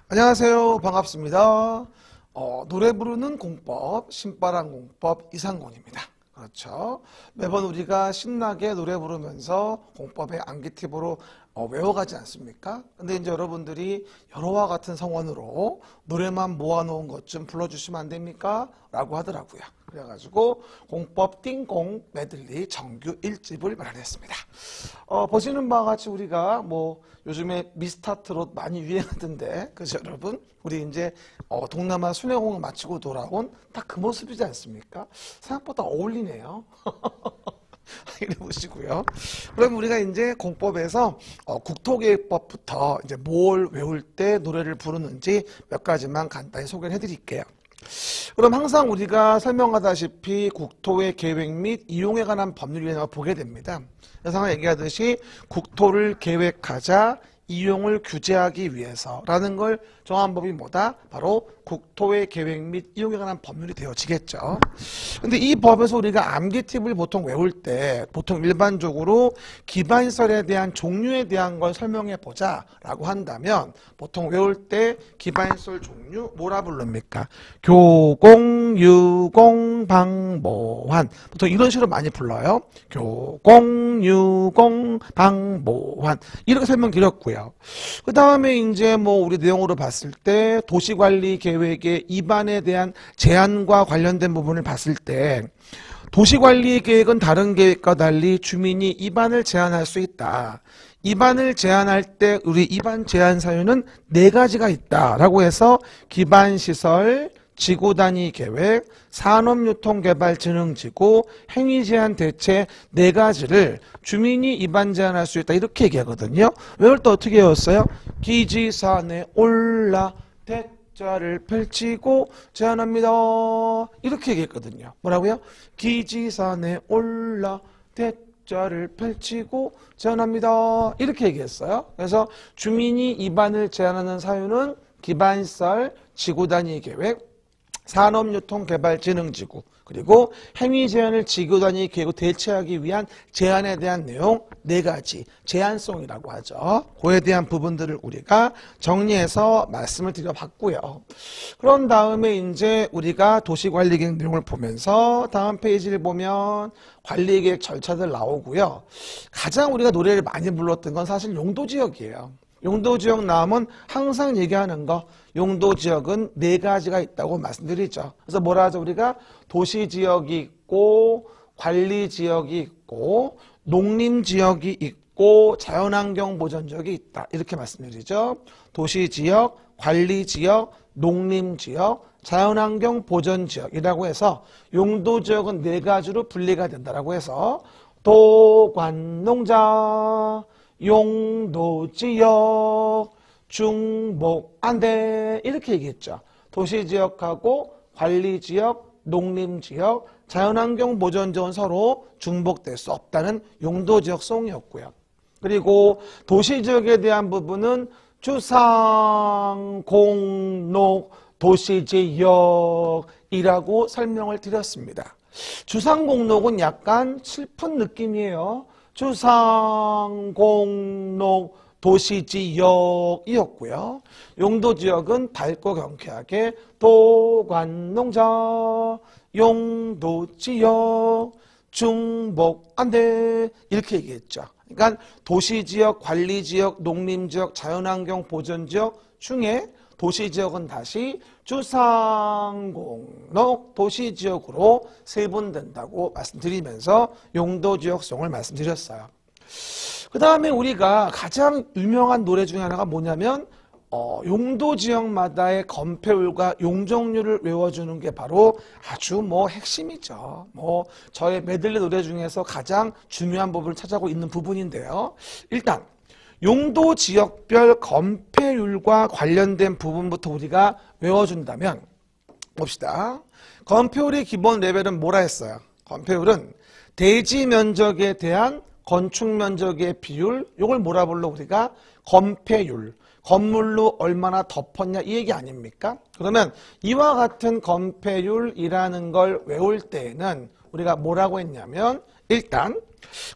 안녕하세요. 반갑습니다. 노래 부르는 공법, 신바람 공법 이상곤입니다. 그렇죠. 매번 우리가 신나게 노래 부르면서 공법의 암기 팁으로 외워가지 않습니까? 근데 이제 여러분들이 여러와 같은 성원으로 노래만 모아놓은 것 좀 불러주시면 안 됩니까? 라고 하더라고요. 그래가지고 공법 띵공 메들리 정규 1집을 마련했습니다. 보시는 바와 같이 우리가 뭐 요즘에 미스터트롯 많이 유행하던데, 그죠 여러분? 우리 이제 동남아 순회공을 마치고 돌아온 딱 그 모습이지 않습니까? 생각보다 어울리네요. 이래 보시고요. 그럼 우리가 이제 공법에서 국토계획법부터 이제 뭘 외울 때 노래를 부르는지 몇 가지만 간단히 소개를 해드릴게요. 그럼 항상 우리가 설명하다시피 국토의 계획 및 이용에 관한 법률을 보게 됩니다. 그래서 얘기하듯이 국토를 계획하자, 이용을 규제하기 위해서라는 걸 정한 법이 뭐다? 바로 국토의 계획 및 이용에 관한 법률이 되어지겠죠. 근데 이 법에서 우리가 암기 팁을 보통 외울 때 보통 일반적으로 기반시설에 대한 종류에 대한 걸 설명해 보자 라고 한다면 보통 외울 때 기반시설 종류 뭐라 부릅니까? 교공, 유공, 방모환. 보통 이런 식으로 많이 불러요. 교공, 유공, 방모환. 이렇게 설명드렸고요. 그 다음에 이제 뭐 우리 내용으로 봤을 때 도시관리 계획의 입안에 대한 제한과 관련된 부분을 봤을 때 도시관리 계획은 다른 계획과 달리 주민이 입안을 제한할 수 있다. 입안을 제한할 때 우리 입안 제한 사유는 4가지가 있다라고 해서 기반시설, 지구단위 계획, 산업유통개발진흥지구, 행위제한 대체 4가지를 주민이 입안 제한할 수 있다 이렇게 얘기하거든요. 외울 때 어떻게 외웠어요? 기지산에 올라 대자를 펼치고 제한합니다. 이렇게 얘기했거든요. 뭐라고요? 기지산에 올라 대자를 펼치고 제한합니다. 이렇게 얘기했어요. 그래서 주민이 입안을 제한하는 사유는 기반시설, 지구단위 계획, 산업유통개발진흥지구 그리고 행위제한을 지구단위 계획으로 대체하기 위한 제한에 대한 내용 4가지 제한성이라고 하죠. 그에 대한 부분들을 우리가 정리해서 말씀을 드려봤고요. 그런 다음에 이제 우리가 도시관리계획 내용을 보면서 다음 페이지를 보면 관리계획 절차들 나오고요. 가장 우리가 노래를 많이 불렀던 건 사실 용도지역이에요. 용도지역 나오면 항상 얘기하는 거 용도지역은 4가지가 있다고 말씀드리죠. 그래서 뭐라 하죠? 우리가 도시지역이 있고 관리지역이 있고 농림지역이 있고 자연환경보전지역이 있다. 이렇게 말씀드리죠. 도시지역, 관리지역, 농림지역, 자연환경보전지역이라고 해서 용도지역은 4가지로 분리가 된다고 해서 도관농자, 용도지역, 중복안대 이렇게 얘기했죠. 도시지역하고 관리지역, 농림지역, 자연환경보전지역은 서로 중복될 수 없다는 용도지역성이었고요. 그리고 도시지역에 대한 부분은 주상, 공록, 도시지역이라고 설명을 드렸습니다. 주상공록은 약간 슬픈 느낌이에요. 주상공록 도시지역이었고요. 용도지역은 밝고 경쾌하게 도관농자, 용도지역, 중복안대 이렇게 얘기했죠. 그러니까 도시지역, 관리지역, 농림지역, 자연환경보전지역 중에 도시지역은 다시 주상공록 도시지역으로 세분된다고 말씀드리면서 용도지역성을 말씀드렸어요. 그 다음에 우리가 가장 유명한 노래 중에 하나가 뭐냐면 용도지역마다의 건폐율과 용적률을 외워주는 게 바로 아주 핵심이죠. 저의 메들리 노래 중에서 가장 중요한 부분을 차지하고 있는 부분인데요. 일단 용도지역별 건폐율과 관련된 부분부터 우리가 외워준다면 봅시다. 건폐율의 기본 레벨은 뭐라 했어요? 건폐율은 대지 면적에 대한 건축 면적의 비율, 이걸 뭐라 불러 우리가? 건폐율. 건물로 얼마나 덮었냐 이 얘기 아닙니까? 그러면 이와 같은 건폐율이라는 걸 외울 때에는 우리가 뭐라고 했냐면 일단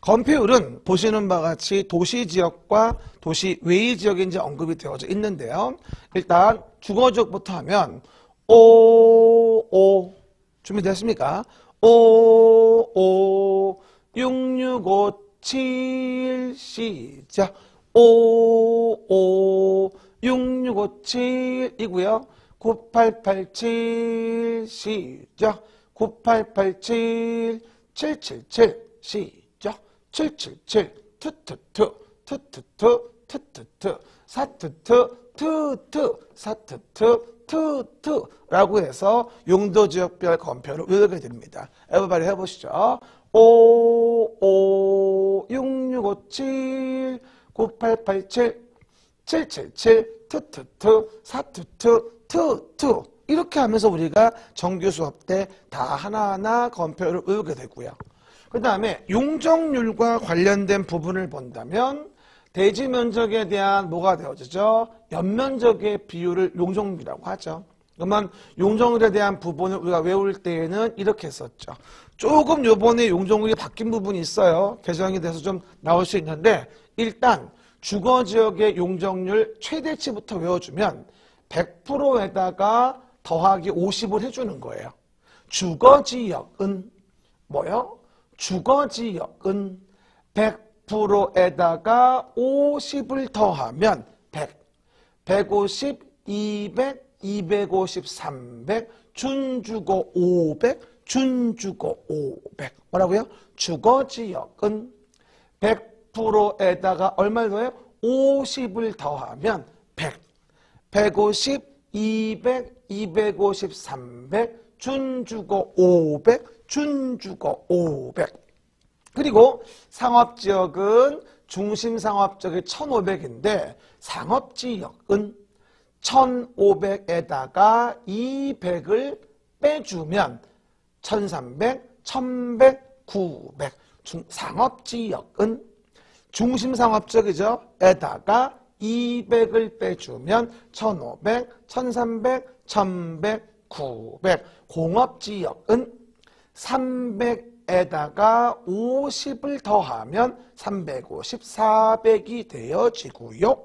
건폐율은 보시는 바와 같이 도시 지역과 도시 외의 지역이 이제 언급이 되어져 있는데요. 일단 주거 지역부터 하면 55 준비됐습니까? 55 6657 시작. 55 6657이고요. 9887 시작. 9887 777 시작. 777 트트트 트트트 트트트 사트트 트트 사트트 트트라고 해서 용도 지역별 건폐율을 외우게 됩니다. everybody 해보시죠. 55 6657 9887 777 트트트 사트트 트트 이렇게 하면서 우리가 정규 수업 때 다 하나하나 건폐율을 외우게 되고요. 그 다음에 용적률과 관련된 부분을 본다면 대지 면적에 대한 뭐가 되어지죠? 연면적의 비율을 용적률이라고 하죠. 그러면 용적률에 대한 부분을 우리가 외울 때에는 이렇게 했었죠. 조금 요번에 용적률이 바뀐 부분이 있어요. 개정이 돼서 좀 나올 수 있는데 일단 주거지역의 용적률 최대치부터 외워주면 100%에다가 더하기 50을 해주는 거예요. 주거지역은 뭐요? 주거지역은 100%에다가 50을 더하면 100, 150, 200, 250, 300, 준주거 500, 준주거 500. 뭐라고요? 주거지역은 100%에다가 얼마를 더해요? 50을 더하면 100, 150, 200, 250, 300, 준주거 500, 준주거 500. 그리고 상업지역은 중심상업지역이 1500인데 상업지역은 1500에다가 200을 빼주면 1300, 1100, 900. 상업지역은 중심상업지역이죠. 에다가 200을 빼주면 1500, 1300, 1100, 900. 공업지역은 300에다가 50을 더하면 350, 400이 되어지고요.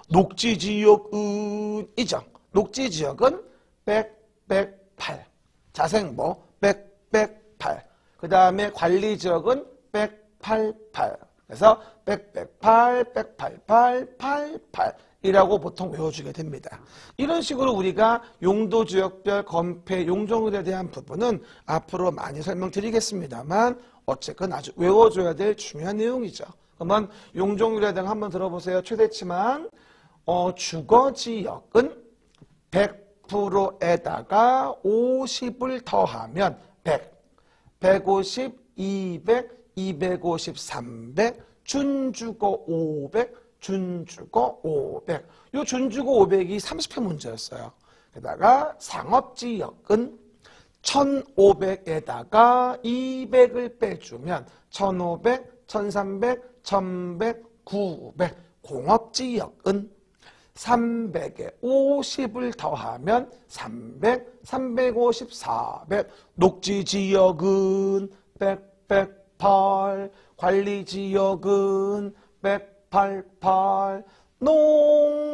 녹지지역은 이죠. 녹지지역은 100, 108. 자생모 100, 108. 그 다음에 관리지역은 188. 그래서 100, 108, 188, 88 이라고 보통 외워주게 됩니다. 이런 식으로 우리가 용도지역별 건폐 용적률에 대한 부분은 앞으로 많이 설명드리겠습니다만 어쨌건 아주 외워줘야 될 중요한 내용이죠. 그러면 용적률에 대한 한번 들어보세요. 최대치만 주거지역은 100%에다가 50을 더하면 100, 150, 200, 250, 300, 준주거 500, 준주거 500. 요 준주거 500이 30회 문제였어요. 게다가 상업지역은 1500에다가 200을 빼주면 1500, 1300, 1100, 900. 공업지역은 300에 50을 더하면 300, 350, 400. 녹지지역은 100, 108. 관리지역은 188.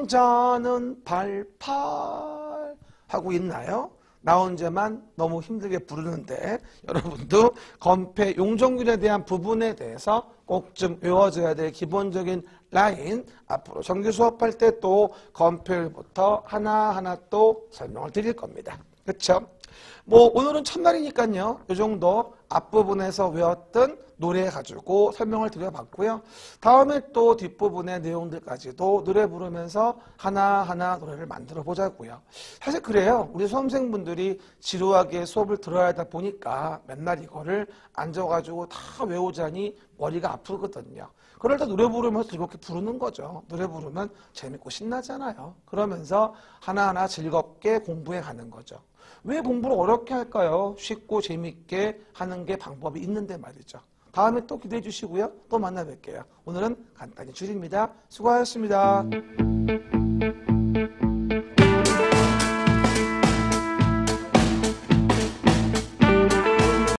농자는 88 하고 있나요? 나 혼자만 너무 힘들게 부르는데 여러분도 건폐 용적률에 대한 부분에 대해서 꼭 좀 외워줘야 될 기본적인 라인 앞으로 정규 수업할 때 또 건폐율부터 하나하나 또 설명을 드릴 겁니다. 그렇죠? 뭐 오늘은 첫날이니까요. 이 정도 앞부분에서 외웠던 노래 가지고 설명을 드려봤고요. 다음에 또 뒷부분의 내용들까지도 노래 부르면서 하나하나 노래를 만들어 보자고요. 사실 그래요. 우리 수험생분들이 지루하게 수업을 들어야 하다 보니까 맨날 이거를 앉아가지고 다 외우자니 머리가 아프거든요. 그럴 때 노래 부르면서 즐겁게 부르는 거죠. 노래 부르면 재밌고 신나잖아요. 그러면서 하나하나 즐겁게 공부해 가는 거죠. 왜 공부를 어렵게 할까요? 쉽고 재밌게 하는 게 방법이 있는데 말이죠. 다음에 또 기대해 주시고요. 또 만나 뵐게요. 오늘은 간단히 줄입니다. 수고하셨습니다.